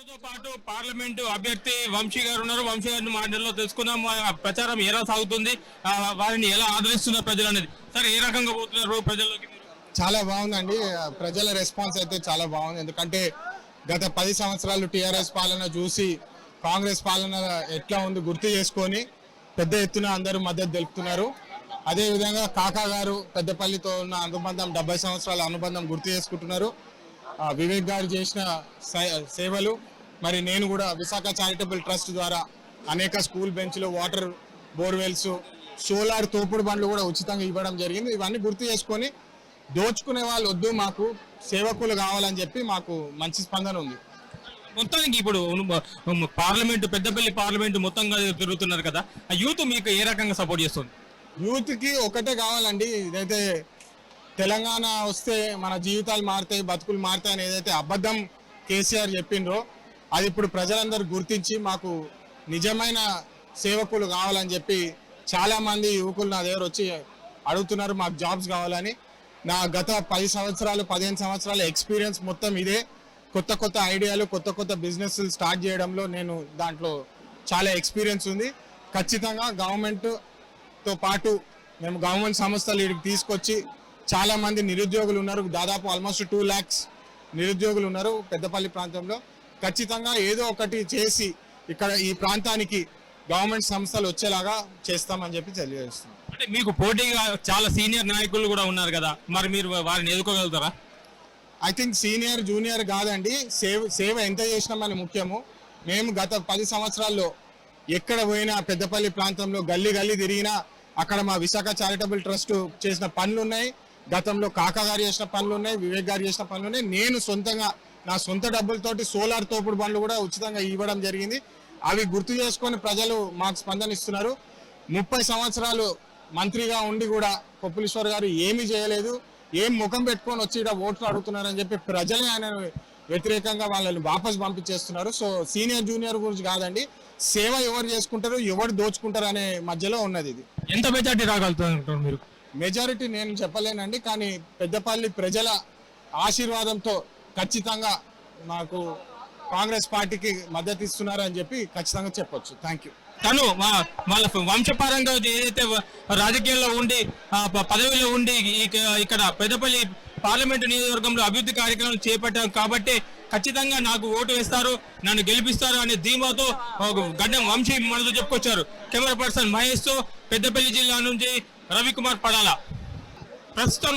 మనతో పాటు పార్లమెంటు అభ్యర్థి వంశీ గారు ఉన్నారు. వంశీ గారిని మాటల్లో తెలుసుకుందాం. ప్రచారం ఎలా సాగుతుంది, వారిని ఎలా ఆదరిస్తున్నారు ప్రజలు అనేది. సార్, ఏ రకంగా పోతున్నారు ప్రజల్లోకి? చాలా బాగుందండి. ప్రజల రెస్పాన్స్ అయితే చాలా బాగుంది. ఎందుకంటే గత 10 సంవత్సరాలు టీఆర్ఎస్ పాలన చూసి కాంగ్రెస్ పాలన ఎట్లా ఉంది గుర్తు చేసుకొని పెద్ద ఎత్తున అందరూ మద్దతు తెలుపుతున్నారు. అదేవిధంగా కాకా గారు పెద్దపల్లితో ఉన్న అనుబంధం 70 సంవత్సరాల అనుబంధం గుర్తు చేసుకుంటున్నారు. వివేక్ గారు చేసిన సేవలు, మరి నేను కూడా విశాఖ చారిటబుల్ ట్రస్ట్ ద్వారా అనేక స్కూల్ బెంచ్లు, వాటర్ బోర్వెల్స్, సోలార్ తోపుడు బండ్లు కూడా ఉచితంగా ఇవ్వడం జరిగింది. ఇవన్నీ గుర్తు చేసుకొని దోచుకునే వాళ్ళు వద్దు, మాకు సేవకులు కావాలని చెప్పి మాకు మంచి స్పందన ఉంది. మొత్తానికి ఇప్పుడు పార్లమెంటు, పెద్దపల్లి పార్లమెంటు మొత్తంగా తిరుగుతున్నారు కదా, ఆ యూత్ మీకు ఏ రకంగా సపోర్ట్ చేస్తుంది? యూత్కి ఒకటే కావాలండి. ఇదైతే తెలంగాణ వస్తే మన జీవితాలు మారుతాయి, బతుకులు మారుతాయి అని ఏదైతే అబద్ధం కేసీఆర్ చెప్పిండ్రో అది ఇప్పుడు ప్రజలందరూ గుర్తించి మాకు నిజమైన సేవకులు కావాలని చెప్పి చాలా మంది యువకులు నా దగ్గర వచ్చి అడుగుతున్నారు, మాకు జాబ్స్ కావాలని. నా గత 10 సంవత్సరాలు 15 సంవత్సరాల ఎక్స్పీరియన్స్ మొత్తం ఇదే. కొత్త కొత్త ఐడియాలు, కొత్త కొత్త బిజినెస్ స్టార్ట్ చేయడంలో నేను దాంట్లో చాలా ఎక్స్పీరియన్స్ ఉంది. ఖచ్చితంగా గవర్నమెంట్తో పాటు మేము గవర్నమెంట్ సంస్థలు ఇక్కడికి తీసుకొచ్చి, చాలా మంది నిరుద్యోగులు ఉన్నారు, దాదాపు ఆల్మోస్ట్ 2 lakhs నిరుద్యోగులు ఉన్నారు పెద్దపల్లి ప్రాంతంలో. ఖచ్చితంగా ఏదో ఒకటి చేసి ఇక్కడ ఈ ప్రాంతానికి గవర్నమెంట్ సంస్థలు వచ్చేలాగా చేస్తామని చెప్పి తెలియజేస్తున్నాం. అంటే మీకు పోటీగా చాలా సీనియర్ నాయకులు కూడా ఉన్నారు కదా, మరి మీరు వారిని ఎదుర్కోగలుగుతారా? ఐ థింక్ సీనియర్ జూనియర్ కాదండి, సేవ ఎంత చేసినామని ముఖ్యము. మేము గత 10 సంవత్సరాల్లో ఎక్కడ పోయినా పెద్దపల్లి ప్రాంతంలో గల్లీ గల్లీ తిరిగినా అక్కడ మా విశాఖ చారిటబుల్ ట్రస్ట్ చేసిన పనులు ఉన్నాయి, గతంలో కాకా గారు చేసిన పనులు ఉన్నాయి, వివేక్ గారు చేసిన పనులు ఉన్నాయి. నేను సొంతంగా నా సొంత డబ్బులతోటి సోలార్ తోపుడు బండ్లు కూడా ఉచితంగా ఇవ్వడం జరిగింది. అవి గుర్తు చేసుకొని ప్రజలు మాకు స్పందన ఇస్తున్నారు. 30 సంవత్సరాలు మంత్రిగా ఉండి కూడా కొప్పులీశ్వర్ గారు ఏమీ చేయలేదు, ఏం ముఖం పెట్టుకొని వచ్చి ఇక్కడ ఓట్లు అడుగుతున్నారని చెప్పి ప్రజలే ఆయన వ్యతిరేకంగా వాళ్ళని వాపస్ పంపించేస్తున్నారు. సో సీనియర్ జూనియర్ గురించి కాదండి, సేవ ఎవరు చేసుకుంటారు, ఎవరు దోచుకుంటారు అనే మధ్యలో ఉన్నది ఇది. ఎంత మెజార్టీ రాగలుగుతారు మీరు? మెజారిటీ నేను చెప్పలేనండి, కానీ పెద్దపల్లి ప్రజల ఆశీర్వాదంతో ఖచ్చితంగా నాకు కాంగ్రెస్ పార్టీకి మద్దతు ఇస్తున్నారు అని చెప్పి ఖచ్చితంగా చెప్పొచ్చు. Thank you. తను వాళ్ళ వంశపరంగా ఏదైతే రాజకీయాల్లో ఉండి పదవిలో ఉండి ఇక్కడ పెద్దపల్లి పార్లమెంటు నియోజకవర్గంలో అభివృద్ధి కార్యక్రమాలు చేపట్టాం కాబట్టి ఖచ్చితంగా నాకు ఓటు వేస్తారు, నన్ను గెలిపిస్తారు అనే ధీమాతో గడ్డం వంశీ మనతో చెప్పుకొచ్చారు. కెమెరా పర్సన్ మహేష్ తో పెద్దపల్లి జిల్లా నుంచి రవికుమార్ పడాల. ప్రస్తుతం